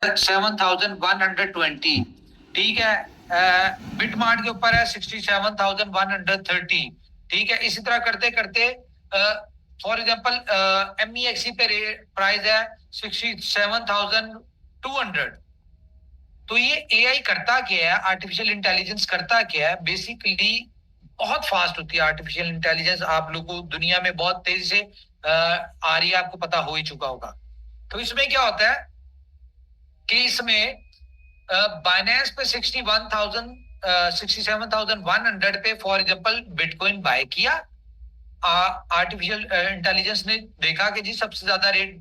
67,120, ठीक है। बिटमार्ट के ऊपर है 67,130, ठीक है। इसी तरह करते करते फॉर एग्जांपल MEXC पे प्राइस है 67,200। तो ये AI करता क्या है, आर्टिफिशियल इंटेलिजेंस करता क्या है, बेसिकली बहुत फास्ट होती है आर्टिफिशियल इंटेलिजेंस। आप लोगों को दुनिया में बहुत तेजी से आ रही है, आपको पता हो ही चुका होगा। तो इसमें क्या होता है कि इसमें बाइनेंस पे 67,100 पे फॉर एग्जांपल बिटकॉइन बाय किया। आर्टिफिशियल इंटेलिजेंस ने देखा कि जी सबसे ज्यादा रेट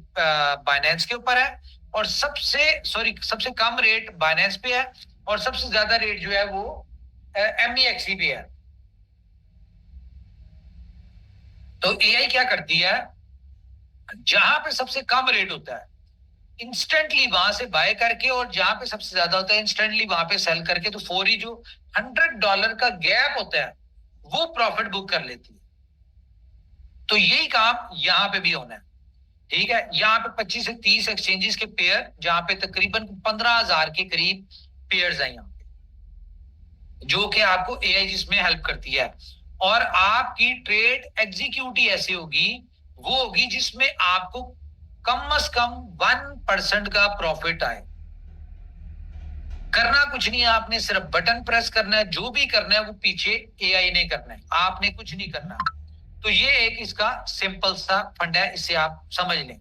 बाइनेंस के ऊपर है, और सबसे कम रेट बाइनेंस पे है, और सबसे ज्यादा रेट जो है वो MEXC पे है। तो AI क्या करती है, जहां पे सबसे कम रेट होता है इंस्टेंटली वहां से बाय करके, और जहां पे सबसे ज्यादा होता है इंस्टेंटली वहां पे सेल करके, तो फौरी जो $100 का गैप होता है वो प्रॉफिट बुक कर लेती है। तो यही काम यहां पे भी होना है, ठीक है। यहाँ पे 25 से 30 एक्सचेंजेस के पेयर, जहां पे तकरीबन 15,000 के करीब पेयर्स हैं यहाँ पे, जो कि आपको AI जिसमें हेल्प करती है। और आपकी ट्रेड एग्जीक्यूट ही ऐसी होगी, वो होगी जिसमें आपको कम से कम 1% का प्रॉफिट आए। करना कुछ नहीं है, आपने सिर्फ बटन प्रेस करना है, जो भी करना है वो पीछे AI ने करना है, आपने कुछ नहीं करना। तो ये एक इसका सिंपल सा फंड है, इसे आप समझ लें।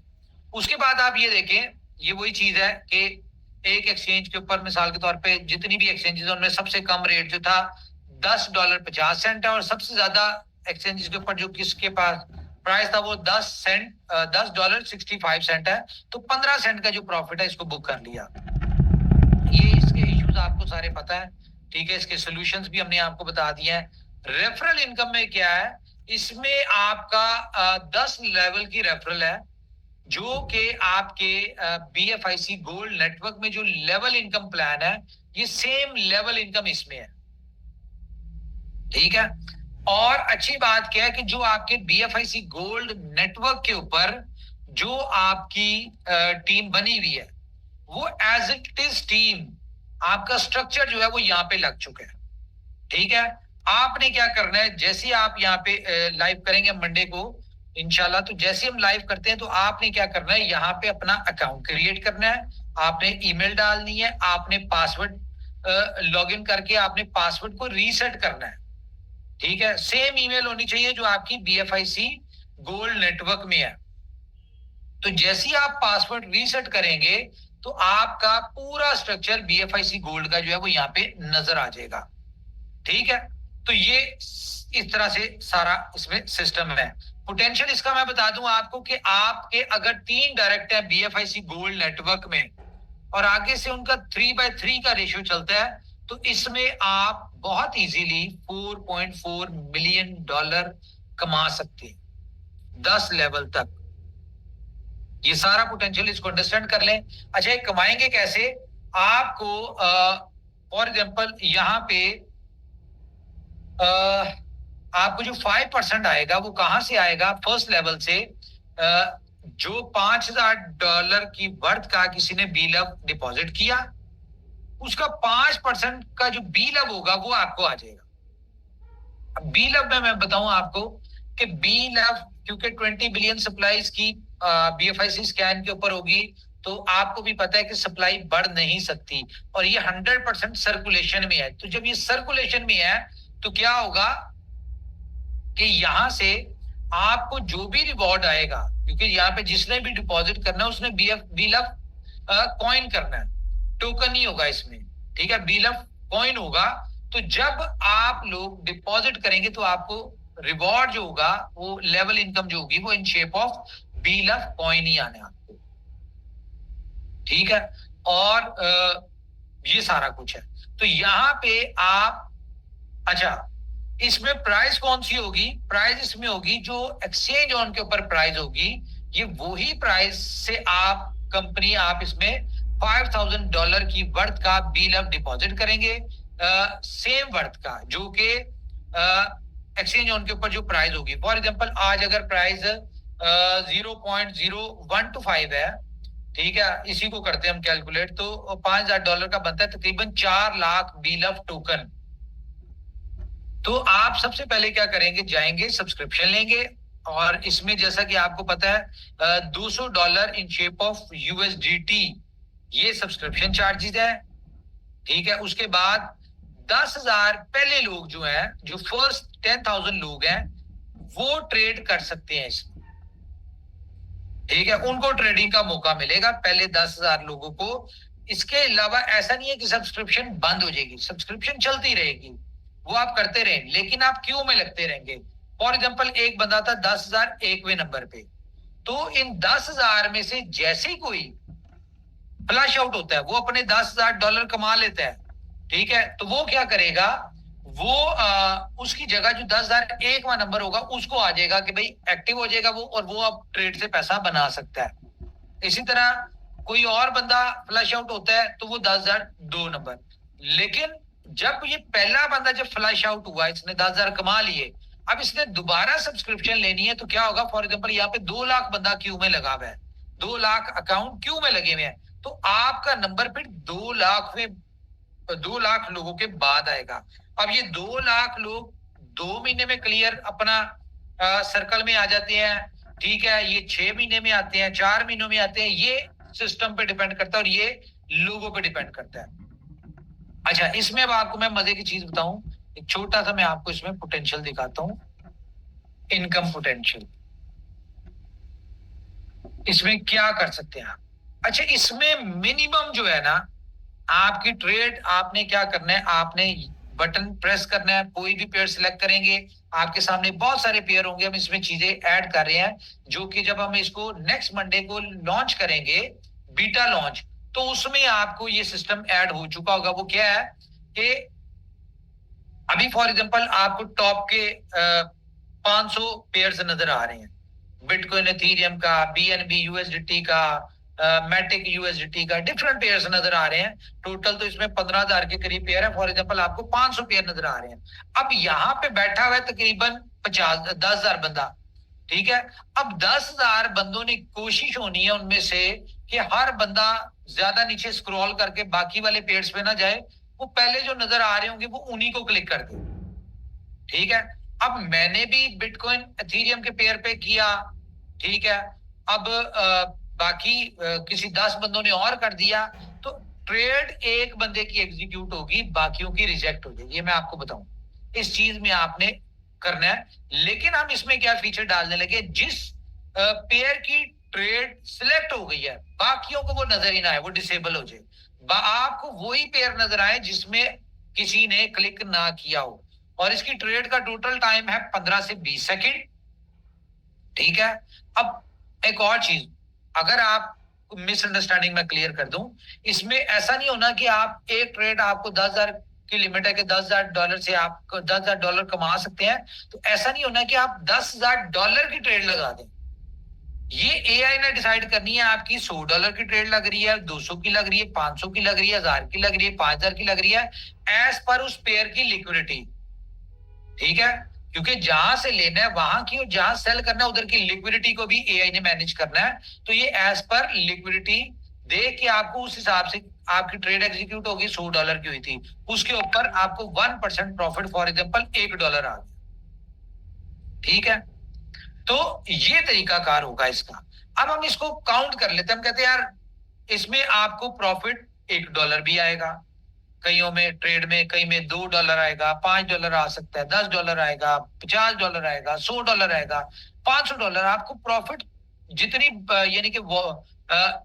उसके बाद आप ये देखें, ये वही चीज है कि एक एक्सचेंज के ऊपर मिसाल के तौर पे जितनी भी एक्सचेंजेस उनमें सबसे कम रेट जो था $10.50 है, और सबसे ज्यादा एक्सचेंजेस के ऊपर जो किसके पास प्राइस था वो $10.65 है। तो 15 सेंट का जो प्रॉफिट है इसको बुक कर लिया। ये इसके इश्यूज आपको सारे पता है, ठीक है। इसके सॉल्यूशंस भी हमने आपको बता दिए हैं। रेफरल इनकम में क्या है, इसमें आपका 10 लेवल की रेफरल है, जो कि आपके BFIC गोल्ड नेटवर्क में जो लेवल इनकम प्लान है, ये सेम लेवल इनकम इसमें है, ठीक है। और अच्छी बात क्या है कि जो आपके BFIC गोल्ड नेटवर्क के ऊपर जो आपकी टीम बनी हुई है, वो एज इट इज टीम, आपका स्ट्रक्चर जो है वो यहाँ पे लग चुका है, ठीक है। आपने क्या करना है, जैसे ही आप यहाँ पे लाइव करेंगे मंडे को इंशाल्लाह, तो जैसे हम लाइव करते हैं तो आपने क्या करना है, यहाँ पे अपना अकाउंट क्रिएट करना है, आपने ईमेल डालनी है, आपने पासवर्ड लॉगिन करके आपने पासवर्ड को रीसेट करना है, ठीक है। सेम ईमेल होनी चाहिए जो आपकी BFIC गोल्ड नेटवर्क में है। तो जैसे ही आप पासवर्ड रीसेट करेंगे तो आपका पूरा स्ट्रक्चर BFIC गोल्ड का जो है वो यहाँ पे नजर आ जाएगा, ठीक है। तो ये इस तरह से सारा इसमें सिस्टम है। पोटेंशियल इसका मैं बता दूं आपको कि आपके अगर 3 डायरेक्ट है BFIC गोल्ड नेटवर्क में, और आगे से उनका 3/3 का रेशियो चलता है, तो इसमें आप बहुत इजीली $4.4 मिलियन कमा सकते हैं 10 लेवल तक। ये सारा पोटेंशियल इसको अंडरस्टैंड कर लें। अच्छा, कमाएंगे कैसे, आपको फॉर एग्जांपल यहाँ पे आपको जो 5% आएगा वो कहां से आएगा, फर्स्ट लेवल से। जो $5,000 की वर्थ का किसी ने BLOV डिपॉजिट किया, उसका 5% का जो BLOV होगा वो आपको आ जाएगा। BLOV में मैं बताऊं आपको कि BLOV क्योंकि 20 बिलियन सप्लाईज की BFIC स्कैन के ऊपर होगी, तो आपको भी पता है कि सप्लाई बढ़ नहीं सकती, और ये 100% सर्कुलेशन में है। तो जब ये सर्कुलेशन में है तो क्या होगा कि यहां से आपको जो भी रिवॉर्ड आएगा, क्योंकि यहाँ पे जिसने भी डिपॉजिट करना है उसने BLOV कॉइन करना है, टोकन नहीं होगा इसमें, ठीक है। BLOV कॉइन होगा। तो जब आप लोग डिपॉजिट करेंगे तो आपको रिवॉर्ड जो होगा वो लेवल इनकम जो होगी वो in shape of BLOV coin ही आने आपको, ठीक है। और ये सारा कुछ है। तो यहाँ पे आप, अच्छा, इसमें प्राइस कौन सी होगी, प्राइस इसमें होगी जो एक्सचेंज ऑन के ऊपर प्राइस होगी, ये वही प्राइस से आप कंपनी आप इसमें $5,000 की वर्थ का BLOV डिपॉजिट करेंगे, सेम वर्थ का, जो कि एक्सचेंज ऑन के ऊपर जो प्राइस होगी। फॉर एग्जांपल आज अगर प्राइस 0.0125 है, ठीक है, इसी को करते हैं हम कैलकुलेट, तो $5,000 का बनता है तकरीबन 4 लाख BLUF टोकन। तो आप सबसे पहले क्या करेंगे, जाएंगे सब्सक्रिप्शन लेंगे, और इसमें जैसा कि आपको पता है $200 इन शेप ऑफ USDT ये सब्सक्रिप्शन चार्जेस है। ठीक है, उसके बाद 10,000 पहले लोग जो हैं, जो फर्स्ट 10,000 लोग हैं, वो ट्रेड कर सकते हैं इसमें। ठीक है, उनको ट्रेडिंग का मौका मिलेगा, पहले 10,000 लोगों को। इसके अलावा ऐसा नहीं है कि सब्सक्रिप्शन बंद हो जाएगी, सब्सक्रिप्शन चलती रहेगी, वो आप करते रहें, लेकिन आप क्यू में लगते रहेंगे। फॉर एग्जाम्पल, एक बंदा था 10,000 1वें नंबर पे, तो इन 10,000 में से जैसे ही कोई फ्लैश आउट होता है, वो अपने $10,000 कमा लेता है। ठीक है, तो वो क्या करेगा, वो उसकी जगह जो 10,001वां नंबर होगा उसको आ जाएगा कि भाई एक्टिव हो जाएगा वो, और वो अब ट्रेड से पैसा बना सकता है। इसी तरह कोई और बंदा फ्लैश आउट होता है तो वो 10,002 नंबर। लेकिन जब ये पहला बंदा जब फ्लैश आउट हुआ, इसने 10,000 कमा लिए, अब इसने दोबारा सब्सक्रिप्शन लेनी है, तो क्या होगा, फॉर एग्जाम्पल यहाँ पे 2 लाख बंदा क्यू में लगा हुआ है, 2 लाख अकाउंट क्यू में लगे हुए हैं, तो आपका नंबर फिर 2 लाख लोगों के बाद आएगा। अब ये 2 लाख लोग 2 महीने में क्लियर अपना सर्कल में आ जाते हैं। ठीक है, ये 6 महीने में आते हैं, 4 महीनों में आते हैं, ये सिस्टम पे डिपेंड करता है और ये लोगों पे डिपेंड करता है। अच्छा, इसमें अब आपको मैं मजे की चीज बताऊं, एक छोटा सा मैं आपको इसमें पोटेंशियल दिखाता हूं, इनकम पोटेंशियल। इसमें क्या कर सकते हैं आप। अच्छा, इसमें मिनिमम जो है ना, आपकी ट्रेड, आपने क्या करना है, आपने बटन प्रेस करना है, कोई भी पेयर सिलेक्ट करेंगे, आपके सामने बहुत सारे पेयर होंगे, हम इसमें चीजें ऐड कर रहे हैं, जो कि जब हम इसको नेक्स्ट मंडे को लॉन्च करेंगे, बीटा लॉन्च, तो उसमें आपको ये सिस्टम ऐड हो चुका होगा। वो क्या है कि अभी फॉर एग्जांपल आपको टॉप के 500 पेयर्स नजर आ रहे हैं, बिटकॉइन एथीरियम का, BNB USDT का, मैटिक USDT का, डिफरेंट पेयर्स नजर आ रहे हैं। टोटल तो इसमें 15,000 के करीब पेयर है, फॉर एग्जांपल आपको 500 पेयर नजर आ रहे हैं। अब यहाँ पे बैठा हुआ है तकरीबन 10,000 बंदा। ठीक है, अब 10,000 बंदों ने कोशिश होनी है उनमें से कि हर बंदा ज्यादा नीचे स्क्रॉल करके बाकी वाले पेयर्स पे ना जाए, वो पहले जो नजर आ रहे होंगे वो उन्हीं को क्लिक कर दे। ठीक है, अब मैंने भी बिटकॉइन एथीरियम के पेयर पे किया। ठीक है, अब बाकी किसी 10 बंदों ने और कर दिया, तो ट्रेड एक बंदे की एग्जीक्यूट होगी, बाकियों की रिजेक्ट हो जाएगी। ये मैं आपको बताऊं, इस चीज में आपने करना है। लेकिन हम इसमें क्या फीचर डालने लगे, जिस पेयर की ट्रेड सिलेक्ट हो गई है, बाकियों को वो नजर ही ना आए, वो डिसेबल हो जाए, आपको वही पेयर नजर आए जिसमें किसी ने क्लिक ना किया हो। और इसकी ट्रेड का टोटल टाइम है 15 से 20 सेकेंड। ठीक है, अब एक और चीज, अगर आप मिसअंडरस्टैंडिंग में क्लियर कर दूं, इसमें ऐसा नहीं होना कि आप एक ट्रेड, आपको 10,000 की लिमिट है कि $10,000 से आप $10,000 कमा सकते हैं, तो ऐसा नहीं होना कि आप $10,000 की ट्रेड लगा दें। ये एआई ने डिसाइड करनी है, आपकी $100 की ट्रेड लग रही है, 200 की लग रही है, 500 की लग रही है, 1,000 की लग रही है, 5,000 की लग रही है, एज पर उस पेयर की लिक्विडिटी। ठीक है, क्योंकि जहां से लेना है वहां की, और जहां सेल करना है उधर की लिक्विडिटी को भी एआई ने मैनेज करना है। तो ये एज पर लिक्विडिटी दे के आपको उस हिसाब से आपकी ट्रेड एग्जीक्यूट होगी। $100 की हुई थी, उसके ऊपर आपको 1% प्रॉफिट, फॉर एग्जांपल $1 आ गया। ठीक है, तो ये तरीका कार होगा इसका। अब हम इसको काउंट कर लेते हैं, हम कहते हैं यार इसमें आपको प्रॉफिट $1 भी आएगा, कईयों में ट्रेड में, कई में $2 आएगा, $5 आ सकता है, $10 आएगा, $50 आएगा, $100 आएगा, $500 आपको प्रॉफिट जितनी यानी कि वो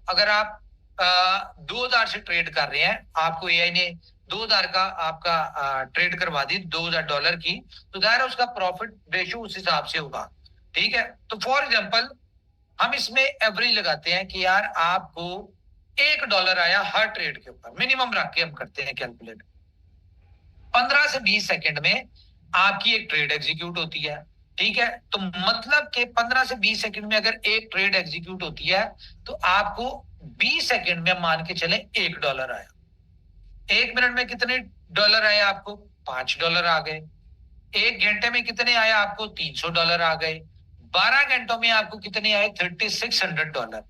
अगर आप 2,000 से ट्रेड कर रहे हैं, आपको एआई ने 2,000 का आपका ट्रेड करवा दी $2,000 की, तो दायरा उसका प्रॉफिट रेशियो उस हिसाब से होगा। ठीक है, तो फॉर एग्जाम्पल हम इसमें एवरेज लगाते हैं कि यार आपको $1 आया हर ट्रेड के ऊपर, मिनिमम रख के हम करते हैं कैलकुलेट। 15 से 20 सेकंड में आपकी एक ट्रेड एग्जीक्यूट होती है। ठीक है, तो मतलब कि 15 से 20 सेकंड में अगर एक ट्रेड एग्जीक्यूट होती है, तो आपको 20 सेकंड में मान के चले $1 आया। 1 मिनट में कितने डॉलर आए आपको? $5 आ गए। 1 घंटे में कितने आए आपको? $300 आ गए। 12 घंटों में आपको कितने आए? $3,600।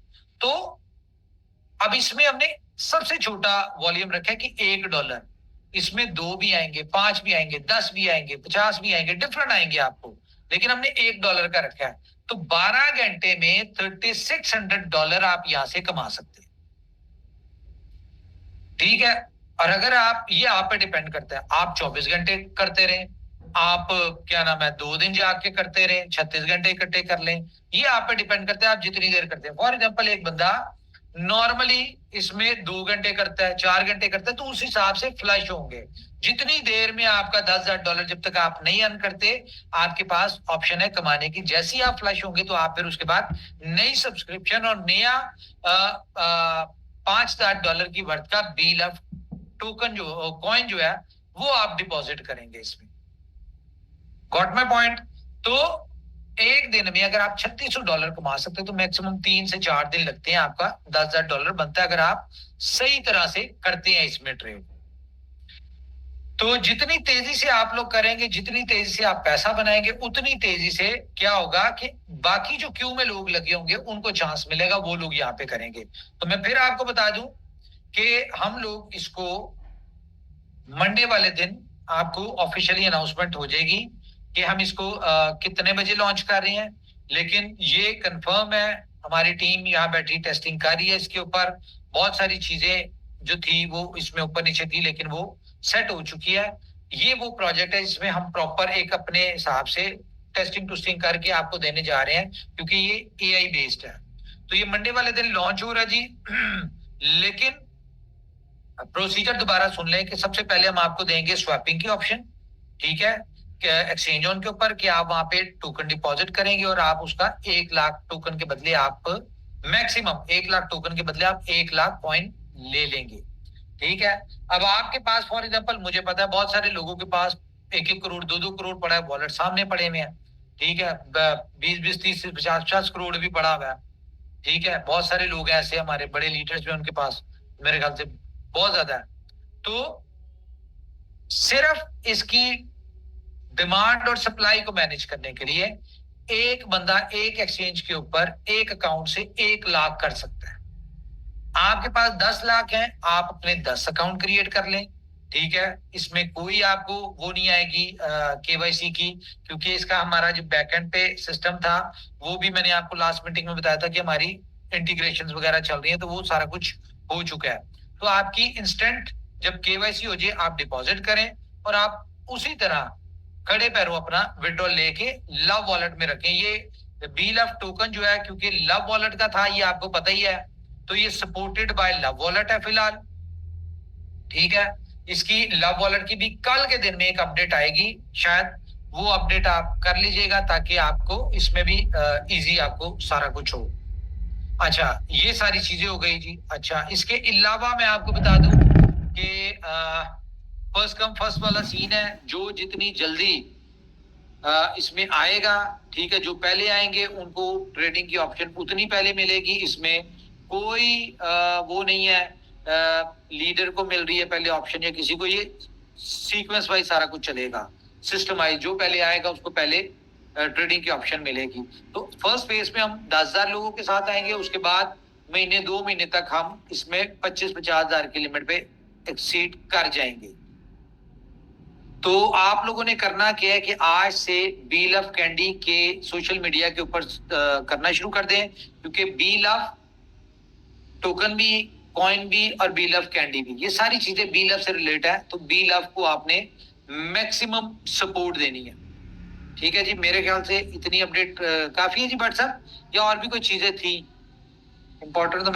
तो अब इसमें हमने सबसे छोटा वॉल्यूम रखा है कि $1, इसमें 2 भी आएंगे, 5 भी आएंगे, 10 भी आएंगे, 50 भी आएंगे, डिफरेंट आएंगे आपको, लेकिन हमने $1 का रखा है। तो 12 घंटे में $3600 आप यहां से कमा सकते हैं, ठीक है। और अगर आप, ये आप पे डिपेंड करता है, आप 24 घंटे करते रहें, आप क्या नाम है 2 दिन जाके करते रहें, 36 घंटे इकट्ठे कर लें, ये आप पे डिपेंड करता है आप जितनी देर करते हैं। फॉर एग्जाम्पल एक बंदा नॉर्मली इसमें 2 घंटे करता है, 4 घंटे करता है, तो उस हिसाब से फ्लश होंगे। जितनी देर में आपका $10,000 जब तक आप नहीं अर्न करते, आपके पास ऑप्शन है कमाने की। जैसे ही आप फ्लश होंगे तो आप फिर उसके बाद नई सब्सक्रिप्शन और नया $5,000 की वर्थ का BLUF टोकन जो कॉइन जो है वो आप डिपॉजिट करेंगे इसमें। Got my point? तो एक दिन में अगर आप $3600 कमा सकते हैं तो मैक्सिमम 3 से 4 दिन लगते हैं, आपका $10,000 बनता है अगर आप सही तरह से करते हैं इसमें ट्रेड। तो जितनी तेजी से आप लोग करेंगे, जितनी तेजी से आप पैसा बनाएंगे, उतनी तेजी से क्या होगा कि बाकी जो क्यू में लोग लगे होंगे उनको चांस मिलेगा, वो लोग यहाँ पे करेंगे। तो मैं फिर आपको बता दूं कि हम लोग इसको मंडे वाले दिन आपको ऑफिशियली अनाउंसमेंट हो जाएगी कि हम इसको कितने बजे लॉन्च कर रहे हैं। लेकिन ये कंफर्म है, हमारी टीम यहाँ बैठी टेस्टिंग कर रही है इसके ऊपर। बहुत सारी चीजें जो थी वो इसमें ऊपर नीचे थी, लेकिन वो सेट हो चुकी है। ये वो प्रोजेक्ट है जिसमें हम प्रॉपर एक अपने हिसाब से टेस्टिंग टूस्टिंग करके आपको देने जा रहे हैं, क्योंकि ये AI बेस्ड है। तो ये मंडे वाले दिन लॉन्च हो रहा है जी। लेकिन प्रोसीजर दोबारा सुन लें कि सबसे पहले हम आपको देंगे स्वैपिंग की ऑप्शन, ठीक है, एक्सचेंज ऑन के ऊपर, कि आप वहां पे टोकन डिपॉजिट करेंगे और आप उसका 1 लाख टोकन के बदले आप मैक्सिमम 1 लाख टोकन के बदले आप 1 लाख कॉइन ले लेंगे, ठीक है। अब आपके पास फॉर एग्जाम्पल, मुझे पता है बहुत सारे लोगों के पास 1-1 करोड़ 2-2 करोड़ पड़ा है, वॉलेट सामने पड़े हुए हैं, ठीक है, 20-20 30 50 करोड़ भी पड़ा हुआ है, ठीक है। बहुत सारे लोग हैं ऐसे, हमारे बड़े लीडर्स भी उनके पास मेरे ख्याल से बहुत ज्यादा है। तो सिर्फ इसकी डिमांड और सप्लाई को मैनेज करने के लिए एक बंदा एक एक्सचेंज के ऊपर एक अकाउंट से 1 लाख कर सकता है। आपके पास 10 लाख है, आप अपने 10 अकाउंट क्रिएट कर लें, ठीक है। इसमें कोई आपको वो नहीं आएगी KYC की, क्योंकि इसका हमारा जो बैकएंड पे सिस्टम था वो भी मैंने आपको लास्ट मीटिंग में बताया था कि हमारी इंटीग्रेशंस वगैरह चल रही है, तो वो सारा कुछ हो चुका है। तो आपकी इंस्टेंट जब KYC हो जाए आप डिपॉजिट करें और आप उसी तरह खड़े पैरों अपना विड्रॉल लेके लव वॉलेट में रखें। ये BLUF टोकन जो है, क्योंकि लव वॉलेट का था, ये आपको पता ही है, तो ये सपोर्टेड बाय लव वॉलेट है फिलहाल, ठीक है। इसकी लव वॉलेट की भी कल के दिन में एक अपडेट आएगी शायद, वो अपडेट आप कर लीजिएगा ताकि आपको इसमें भी इजी आपको सारा कुछ हो। अच्छा, ये सारी चीजें हो गई जी। अच्छा, इसके अलावा मैं आपको बता दूं कि फर्स्ट कम फर्स्ट वाला सीन है, जो जितनी जल्दी इसमें आएगा, ठीक है, जो पहले आएंगे उनको ट्रेडिंग की ऑप्शन उतनी पहले मिलेगी। इसमें कोई वो नहीं है लीडर को मिल रही है पहले ऑप्शन या किसी को, ये सीक्वेंस वाइज सारा कुछ चलेगा, सिस्टम वाइज, जो पहले आएगा उसको पहले ट्रेडिंग की ऑप्शन मिलेगी। तो फर्स्ट फेज में हम 10,000 लोगों के साथ आएंगे, उसके बाद महीने 2 महीने तक हम इसमें 25-50 हजार की लिमिट पे एक्सीड कर जाएंगे। तो आप लोगों ने करना क्या है कि आज से BLUF कैंडी के सोशल मीडिया के ऊपर करना शुरू कर दें, क्योंकि BLUF टोकन भी, कॉइन भी और BLUF कैंडी भी, ये सारी चीजें BLUF से रिलेट है। तो BLUF को आपने मैक्सिमम सपोर्ट देनी है, ठीक है जी। मेरे ख्याल से इतनी अपडेट काफी है जी। बट सर, या और भी कोई चीजें थी इंपॉर्टेंट? तो